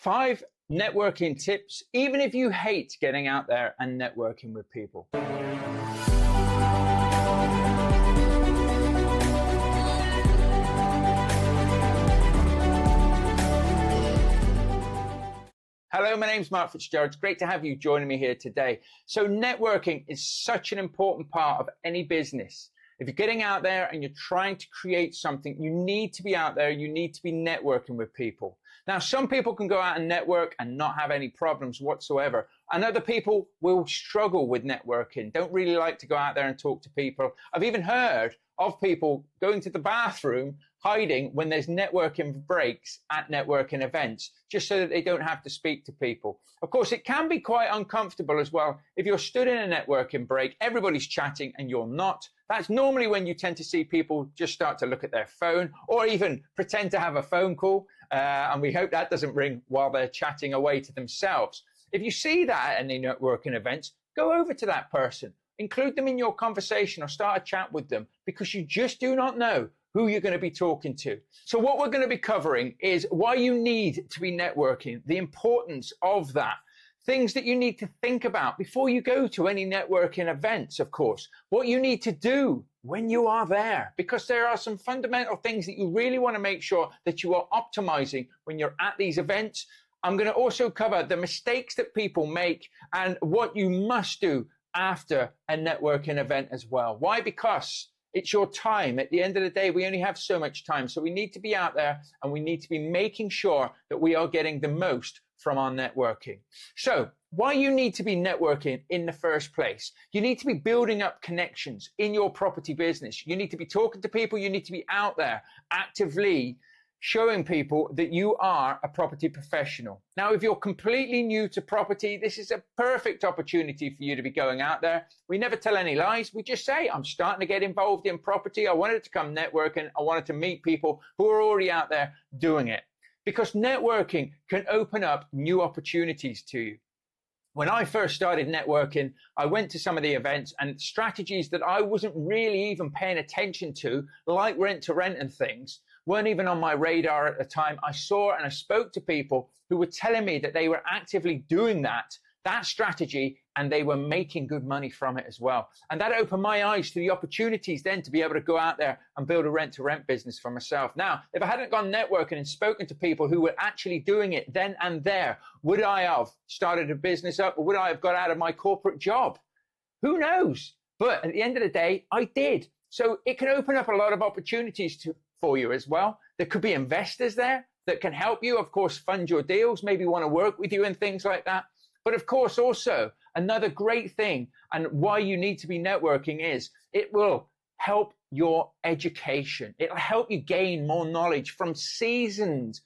5 networking tips, even if you hate getting out there and networking with people. Hello, my name's Mark Fitzgerald. It's great to have you joining me here today. So networking is such an important part of any business. If you're getting out there and you're trying to create something, you need to be out there. You need to be networking with people. Now, some people can go out and network and not have any problems whatsoever. And other people will struggle with networking, don't really like to go out there and talk to people. I've even heard of people going to the bathroom, hiding when there's networking breaks at networking events, just so that they don't have to speak to people. Of course, it can be quite uncomfortable as well. If you're stood in a networking break, everybody's chatting and you're not. That's normally when you tend to see people just start to look at their phone or even pretend to have a phone call. And we hope that doesn't ring while they're chatting away to themselves. If you see that at any networking events, go over to that person, include them in your conversation or start a chat with them, because you just do not know who you're going to be talking to. So what we're going to be covering is why you need to be networking, the importance of that, things that you need to think about before you go to any networking events, of course, what you need to do when you are there, because there are some fundamental things that you really want to make sure that you are optimizing when you're at these events. I'm going to also cover the mistakes that people make and what you must do after a networking event as well. Why? Because it's your time. At the end of the day, we only have so much time. So we need to be out there and we need to be making sure that we are getting the most from our networking. So why you need to be networking in the first place? You need to be building up connections in your property business. You need to be talking to people. You need to be out there actively showing people that you are a property professional. Now, if you're completely new to property, this is a perfect opportunity for you to be going out there. We never tell any lies. We just say, I'm starting to get involved in property. I wanted to come networking. I wanted to meet people who are already out there doing it, because networking can open up new opportunities to you. When I first started networking, I went to some of the events, and strategies that I wasn't really even paying attention to, like rent to rent and things, weren't even on my radar at the time. I saw and I spoke to people who were telling me that they were actively doing that strategy, and they were making good money from it as well. And that opened my eyes to the opportunities then to be able to go out there and build a rent to rent business for myself. Now, if I hadn't gone networking and spoken to people who were actually doing it then and there, would I have started a business up, or would I have got out of my corporate job? Who knows? But at the end of the day, I did. So it can open up a lot of opportunities for you as well. There could be investors there that can help you, of course, fund your deals, maybe want to work with you and things like that. But of course, also another great thing, and why you need to be networking, is it will help your education. It'll help you gain more knowledge from seasoned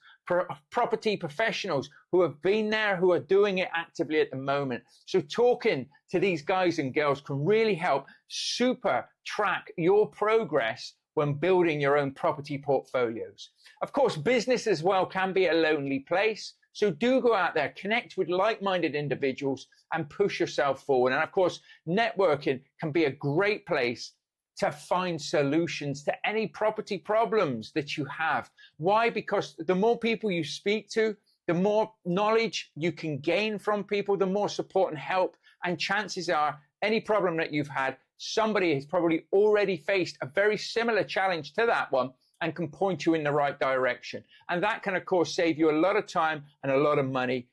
property professionals who have been there, who are doing it actively at the moment. So talking to these guys and girls can really help super track your progress when building your own property portfolios. Of course, business as well can be a lonely place. So do go out there, connect with like-minded individuals and push yourself forward. And of course, networking can be a great place to find solutions to any property problems that you have. Why? Because the more people you speak to, the more knowledge you can gain from people, the more support and help. And chances are any problem that you've had, somebody has probably already faced a very similar challenge to that one and can point you in the right direction. And that can, of course, save you a lot of time and a lot of money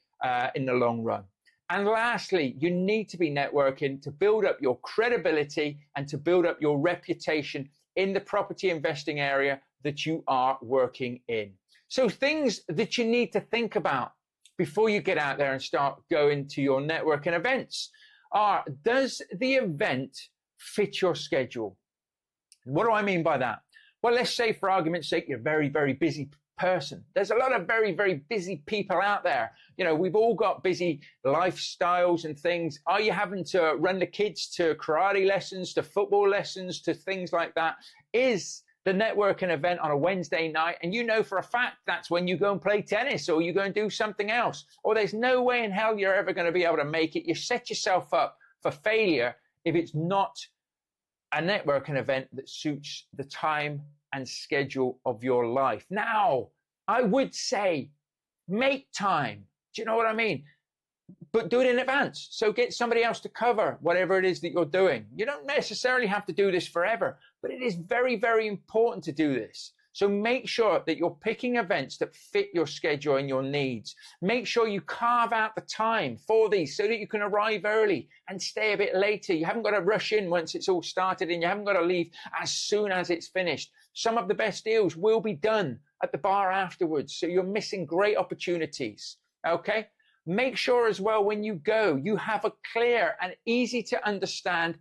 in the long run. And lastly, you need to be networking to build up your credibility and to build up your reputation in the property investing area that you are working in. So things that you need to think about before you get out there and start going to your networking events are, does the event fit your schedule? What do I mean by that? Well, let's say, for argument's sake, you're a very, very busy person. There's a lot of very, very busy people out there. You know, we've all got busy lifestyles and things. Are you having to run the kids to karate lessons, to football lessons, to things like that? Is the networking event on a Wednesday night, and you know for a fact that's when you go and play tennis, or you go and do something else, or there's no way in hell you're ever going to be able to make it? You set yourself up for failure if it's not a networking event that suits the time and schedule of your life. Now, I would say make time Do you know what I mean? But do it in advance. So get somebody else to cover whatever it is that you're doing. You don't necessarily have to do this forever, but it is very, very important to do this. So make sure that you're picking events that fit your schedule and your needs. Make sure you carve out the time for these so that you can arrive early and stay a bit later. You haven't got to rush in once it's all started, and you haven't got to leave as soon as it's finished. Some of the best deals will be done at the bar afterwards, so you're missing great opportunities. Okay? Make sure as well when you go, you have a clear and easy to understand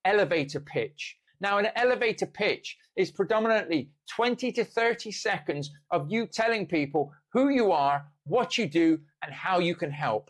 elevator pitch. Now, an elevator pitch is predominantly 20 to 30 seconds of you telling people who you are, what you do, and how you can help.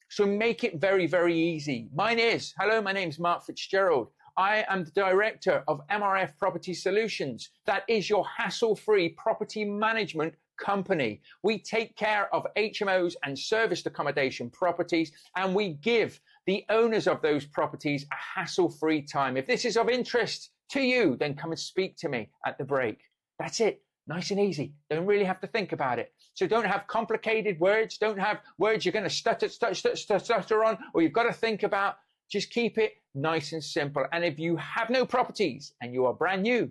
So make it very, very easy. My name's Mark Fitzgerald. I am the director of MRF Property Solutions. That is your hassle-free property management company. We take care of HMOs and serviced accommodation properties, and we give the owners of those properties a hassle-free time. If this is of interest to you, then come and speak to me at the break. That's it. Nice and easy. Don't really have to think about it. So don't have complicated words. Don't have words you're going to stutter on, or you've got to think about. Just keep it nice and simple. And if you have no properties and you are brand new,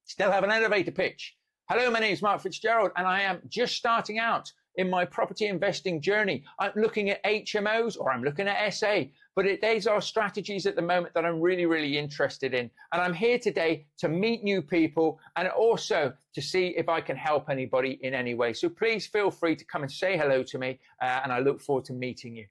still have an elevator pitch. Hello, my name is Mark Fitzgerald, and I am just starting out in my property investing journey. I'm looking at HMOs, or I'm looking at SA, but these are strategies at the moment that I'm really, really interested in. And I'm here today to meet new people and also to see if I can help anybody in any way. So please feel free to come and say hello to me, and I look forward to meeting you.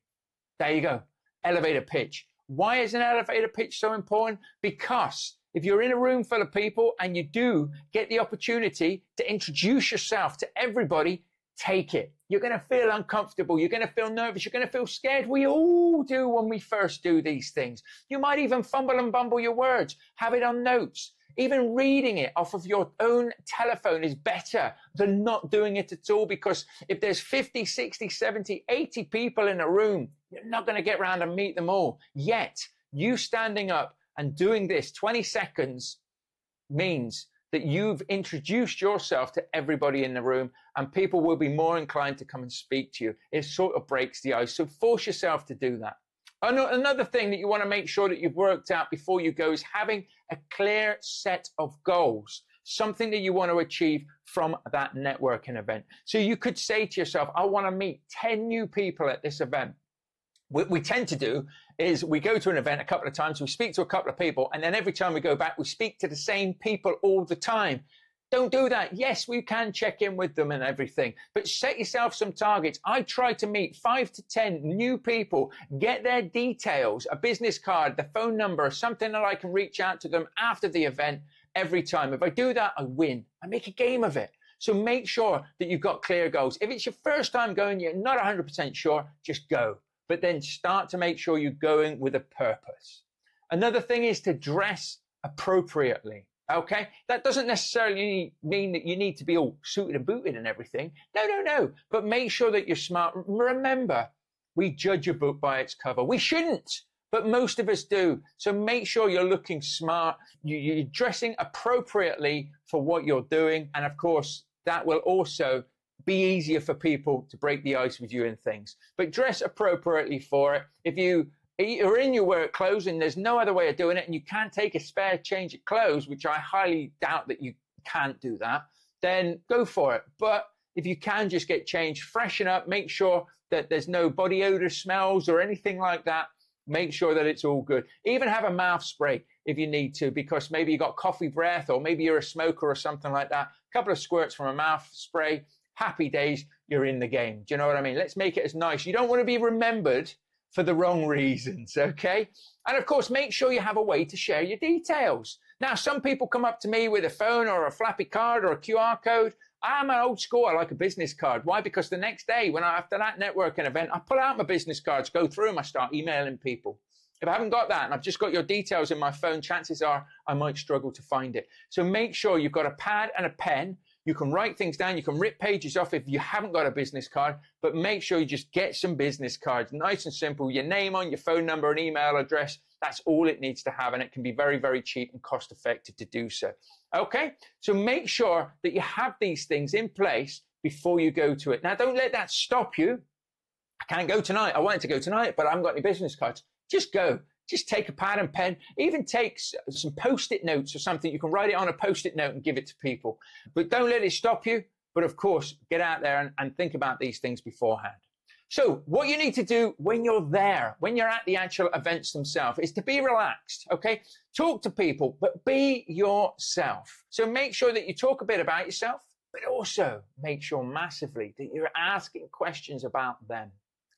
There you go. Elevator pitch. Why is an elevator pitch so important? Because if you're in a room full of people and you do get the opportunity to introduce yourself to everybody, take it. You're going to feel uncomfortable. You're going to feel nervous. You're going to feel scared. We all do when we first do these things. You might even fumble and bumble your words. Have it on notes. Even reading it off of your own telephone is better than not doing it at all, because if there's 50, 60, 70, 80 people in a room, you're not going to get around and meet them all. Yet, you standing up and doing this 20 seconds means that you've introduced yourself to everybody in the room, and people will be more inclined to come and speak to you. It sort of breaks the ice. So force yourself to do that. Another thing that you want to make sure that you've worked out before you go is having a clear set of goals, something that you want to achieve from that networking event. So you could say to yourself, I want to meet 10 new people at this event. What we tend to do is we go to an event a couple of times, we speak to a couple of people, and then every time we go back, we speak to the same people all the time. Don't do that. Yes, we can check in with them and everything, but set yourself some targets. I try to meet 5 to 10 new people, get their details, a business card, the phone number, something that I can reach out to them after the event every time. If I do that, I win. I make a game of it. So make sure that you've got clear goals. If it's your first time going, you're not 100% sure, just go. But then start to make sure you're going with a purpose. Another thing is to dress appropriately. Okay, that doesn't necessarily mean that you need to be all suited and booted and everything. No. But make sure that you're smart. Remember, we judge a book by its cover. We shouldn't, but most of us do. So make sure you're looking smart. You're dressing appropriately for what you're doing. And of course, that will also be easier for people to break the ice with you and things. But dress appropriately for it. If you're in your work clothes and there's no other way of doing it, and you can't take a spare change of clothes, which I highly doubt that you can't do that, then go for it. But if you can just get changed, freshen up, make sure that there's no body odor smells or anything like that. Make sure that it's all good. Even have a mouth spray if you need to, because maybe you got coffee breath, or maybe you're a smoker or something like that. A couple of squirts from a mouth spray, happy days, you're in the game. Do you know what I mean? Let's make it as nice. You don't want to be remembered for the wrong reasons, okay? And of course, make sure you have a way to share your details. Now, some people come up to me with a phone or a flappy card or a QR code. I'm an old school, I like a business card. Why? Because the next day, after that networking event, I pull out my business cards, go through them, I start emailing people. If I haven't got that and I've just got your details in my phone, chances are I might struggle to find it. So make sure you've got a pad and a pen. You can write things down. You can rip pages off if you haven't got a business card, but make sure you just get some business cards. Nice and simple. Your name on, your phone number, and email address. That's all it needs to have. And it can be very, very cheap and cost effective to do so. Okay. So make sure that you have these things in place before you go to it. Now, don't let that stop you. I can't go tonight. I wanted to go tonight, but I haven't got any business cards. Just go. Just take a pad and pen, even take some post-it notes or something. You can write it on a post-it note and give it to people. But don't let it stop you. But of course, get out there and think about these things beforehand. So what you need to do when you're there, when you're at the actual events themselves, is to be relaxed, okay? Talk to people, but be yourself. So make sure that you talk a bit about yourself, but also make sure massively that you're asking questions about them.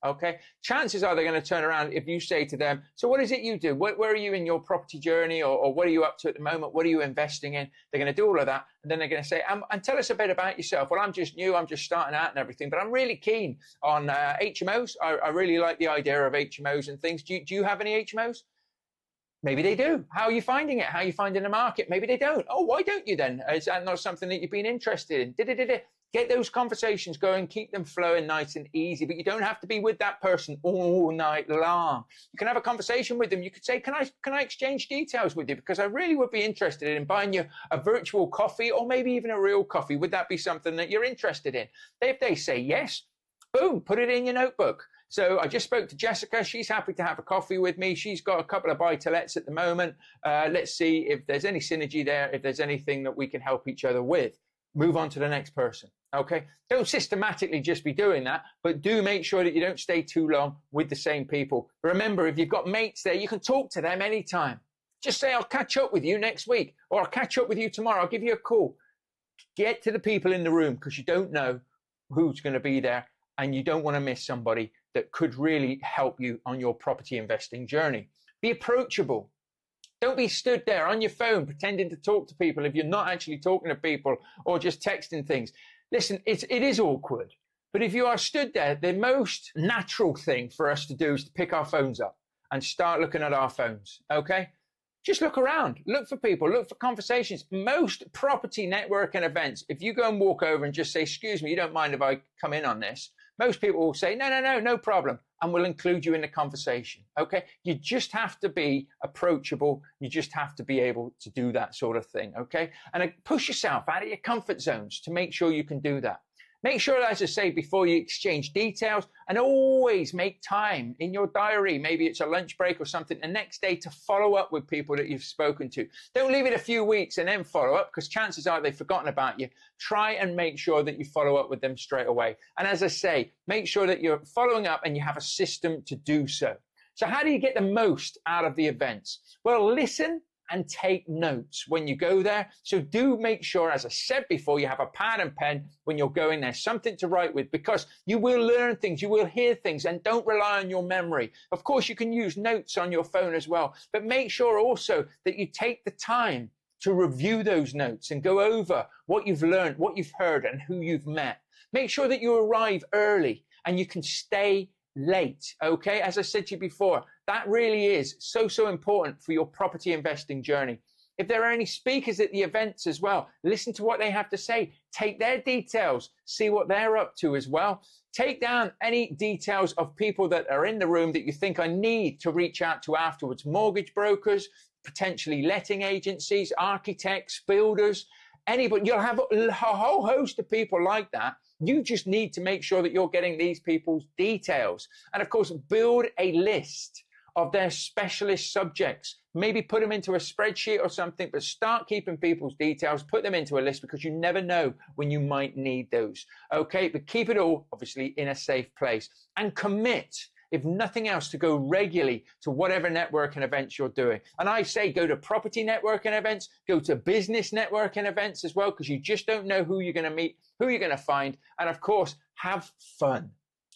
Okay, chances are they're going to turn around if you say to them, so what is it you do? Where are you in your property journey, or what are you up to at the moment? What are you investing in? They're going to do all of that. And then they're going to say, and tell us a bit about yourself. Well, I'm just new. I'm just starting out and everything, but I'm really keen on HMOs. I really like the idea of HMOs and things. Do you have any HMOs? Maybe they do. How are you finding it? How are you finding the market? Maybe they don't. Oh, why don't you then? Is that not something that you've been interested in? Get those conversations going, keep them flowing nice and easy, but you don't have to be with that person all night long. You can have a conversation with them. You could say, can I exchange details with you? Because I really would be interested in buying you a virtual coffee, or maybe even a real coffee. Would that be something that you're interested in? If they say yes, boom, put it in your notebook. So I just spoke to Jessica. She's happy to have a coffee with me. She's got a couple of buy-to-lets at the moment. Let's see if there's any synergy there, if there's anything that we can help each other with. Move on to the next person. Okay, don't systematically just be doing that, but do make sure that you don't stay too long with the same people. Remember, if you've got mates there, you can talk to them anytime. Just say, I'll catch up with you next week, or I'll catch up with you tomorrow. I'll give you a call. Get to the people in the room, because you don't know who's going to be there, and you don't want to miss somebody that could really help you on your property investing journey. Be approachable. Don't be stood there on your phone pretending to talk to people if you're not actually talking to people, or just texting things. Listen, it is awkward, but if you are stood there, the most natural thing for us to do is to pick our phones up and start looking at our phones, okay? Just look around, look for people, look for conversations. Most property networking events, if you go and walk over and just say, excuse me, you don't mind if I come in on this? Most people will say, no problem, and we'll include you in the conversation, okay? You just have to be approachable. You just have to be able to do that sort of thing, okay? And push yourself out of your comfort zones to make sure you can do that. Make sure, as I say, before you exchange details, and always make time in your diary, maybe it's a lunch break or something, the next day, to follow up with people that you've spoken to. Don't leave it a few weeks and then follow up, because chances are they've forgotten about you. Try and make sure that you follow up with them straight away. And as I say, make sure that you're following up and you have a system to do so. So how do you get the most out of the events? Well, listen and take notes when you go there. So do make sure, as I said before, you have a pad and pen when you're going there, something to write with, because you will learn things, you will hear things, and don't rely on your memory. Of course, you can use notes on your phone as well, but make sure also that you take the time to review those notes and go over what you've learned, what you've heard, and who you've met. Make sure that you arrive early and you can stay late, okay? As I said to you before, that really is so important for your property investing journey. If there are any speakers at the events as well, listen to what they have to say. Take their details, see what they're up to as well. Take down any details of people that are in the room that you think I need to reach out to afterwards. Mortgage brokers, potentially letting agencies, architects, builders, anybody. You'll have a whole host of people like that. You just need to make sure that you're getting these people's details. And of course, build a list of their specialist subjects. Maybe put them into a spreadsheet or something, but start keeping people's details, put them into a list, because you never know when you might need those. Okay, but keep it all obviously in a safe place, and commit, if nothing else, to go regularly to whatever networking events you're doing. And I say go to property networking events, go to business networking events as well, because you just don't know who you're going to meet, who you're going to find. And of course, have fun.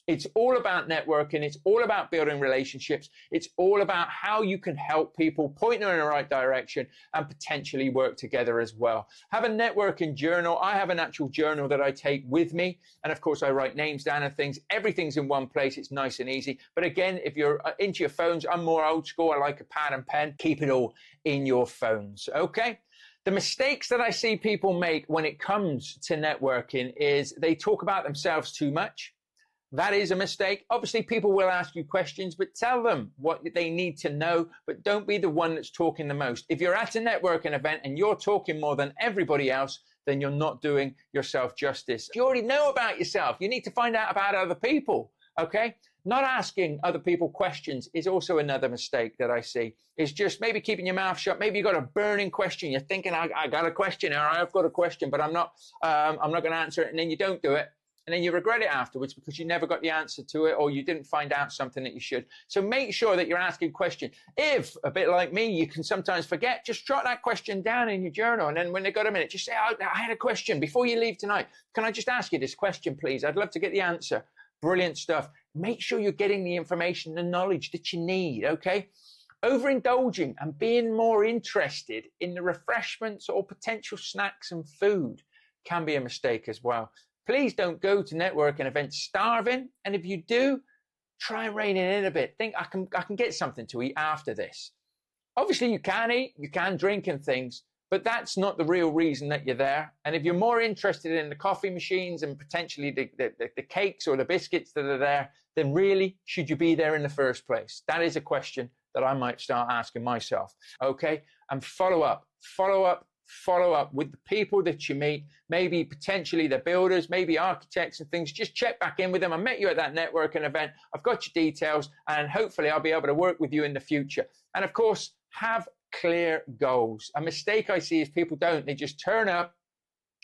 It's all about networking. It's all about building relationships. It's all about how you can help people, point them in the right direction, and potentially work together as well. Have a networking journal. I have an actual journal that I take with me. And of course, I write names down and things. Everything's in one place. It's nice and easy. But again, if you're into your phones, I'm more old school. I like a pad and pen. Keep it all in your phones. Okay? The mistakes that I see people make when it comes to networking is they talk about themselves too much. That is a mistake. Obviously, people will ask you questions, but tell them what they need to know, but don't be the one that's talking the most. If you're at a networking event and you're talking more than everybody else, then you're not doing yourself justice. You already know about yourself. You need to find out about other people, okay? Not asking other people questions is also another mistake that I see. Is just maybe keeping your mouth shut. Maybe you got a burning question. You're thinking, I got a question, or I've got a question, but I'm not going to answer it. And then you don't do it. And then you regret it afterwards because you never got the answer to it, or you didn't find out something that you should. So make sure that you're asking questions. If, a bit like me, you can sometimes forget, just jot that question down in your journal. And then when they've got a minute, just say, I had a question before you leave tonight. Can I just ask you this question, please? I'd love to get the answer. Brilliant stuff. Make sure you're getting the information, the knowledge that you need, okay? Overindulging and being more interested in the refreshments or potential snacks and food can be a mistake as well. Please don't go to networking events starving. And if you do, try and rein it in a bit. Think, I can get something to eat after this. Obviously, you can eat, you can drink and things, but that's not the real reason that you're there. And if you're more interested in the coffee machines and potentially the cakes or the biscuits that are there, then really, should you be there in the first place? That is a question that I might start asking myself. Okay? And follow up with the people that you meet, maybe potentially the builders, maybe architects and things. Just check back in with them. I met you at that networking event. I've got your details, and hopefully I'll be able to work with you in the future. And of course, have clear goals. A mistake I see is people don't. They just turn up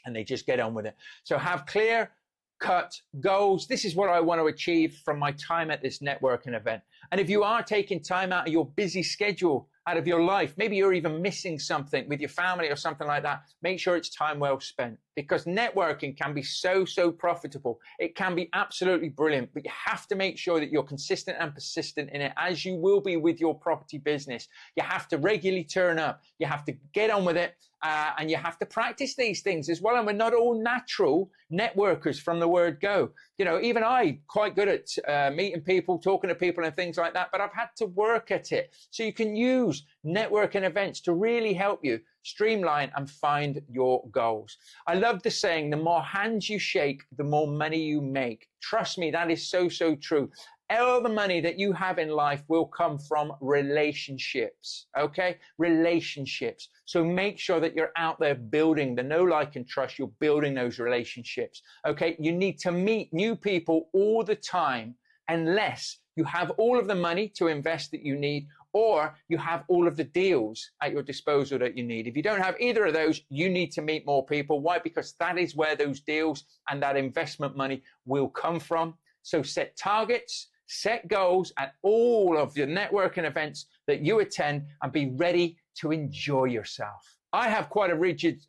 and they just get on with it. So have clear cut goals. This is what I want to achieve from my time at this networking event. And if you are taking time out of your busy schedule, out of your life, maybe you're even missing something with your family or something like that, make sure it's time well spent, because networking can be so profitable. It can be absolutely brilliant, but you have to make sure that you're consistent and persistent in it, as you will be with your property business. You have to regularly turn up. You have to get on with it, and you have to practice these things as well. And we're not all natural networkers from the word go. You know, even I, quite good at meeting people, talking to people and things like that, but I've had to work at it. So you can use networking events to really help you streamline and find your goals. I love the saying, the more hands you shake, the more money you make. Trust me, that is so true. All the money that you have in life will come from relationships, okay? Relationships. So make sure that you're out there building the know, like, and trust. You're building those relationships, okay? You need to meet new people all the time, unless you have all of the money to invest that you need, or you have all of the deals at your disposal that you need. If you don't have either of those, you need to meet more people. Why? Because that is where those deals and that investment money will come from. So set targets, set goals at all of your networking events that you attend, and be ready to enjoy yourself. I have quite a rigid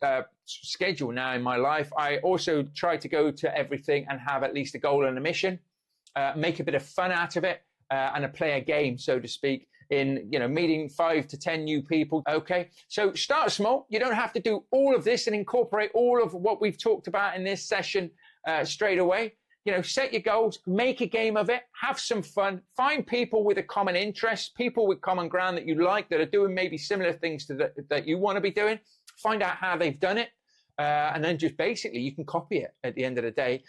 schedule now in my life. I also try to go to everything and have at least a goal and a mission, make a bit of fun out of it, and play a game, so to speak, in, you know, meeting 5 to 10 new people. Okay, so start small. You don't have to do all of this and incorporate all of what we've talked about in this session straight away. You know, set your goals, make a game of it, have some fun, find people with a common interest, people with common ground that you like, that are doing maybe similar things to that you want to be doing. Find out how they've done it. And then just basically you can copy it at the end of the day.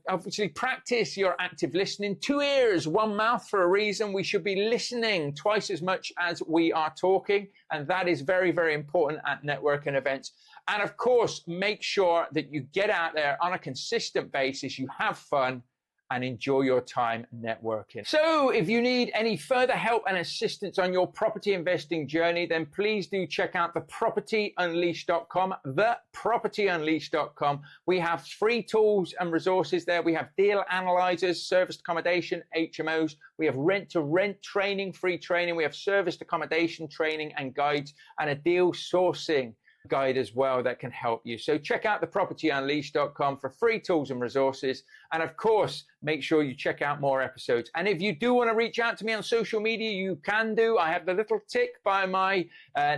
Obviously, practice your active listening. 2 ears, 1 mouth for a reason. We should be listening twice as much as we are talking. And that is very important at networking events. And of course, make sure that you get out there on a consistent basis. You have fun and enjoy your time networking. So if you need any further help and assistance on your property investing journey, then please do check out thepropertyunleashed.com, thepropertyunleashed.com. We have free tools and resources there. We have deal analyzers, serviced accommodation, HMOs. We have rent-to-rent training, free training. We have serviced accommodation training and guides, and a deal sourcing guide as well that can help you. So check out thepropertyunleashed.com for free tools and resources. And of course, make sure you check out more episodes. And if you do want to reach out to me on social media, you can do. I have the little tick by my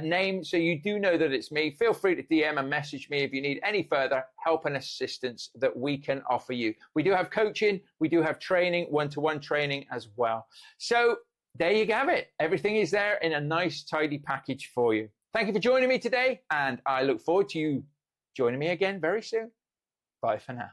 name, so you do know that it's me. Feel free to DM and message me if you need any further help and assistance that we can offer you. We do have coaching. We do have training, one-to-one training as well. So there you have it. Everything is there in a nice, tidy package for you. Thank you for joining me today, and I look forward to you joining me again very soon. Bye for now.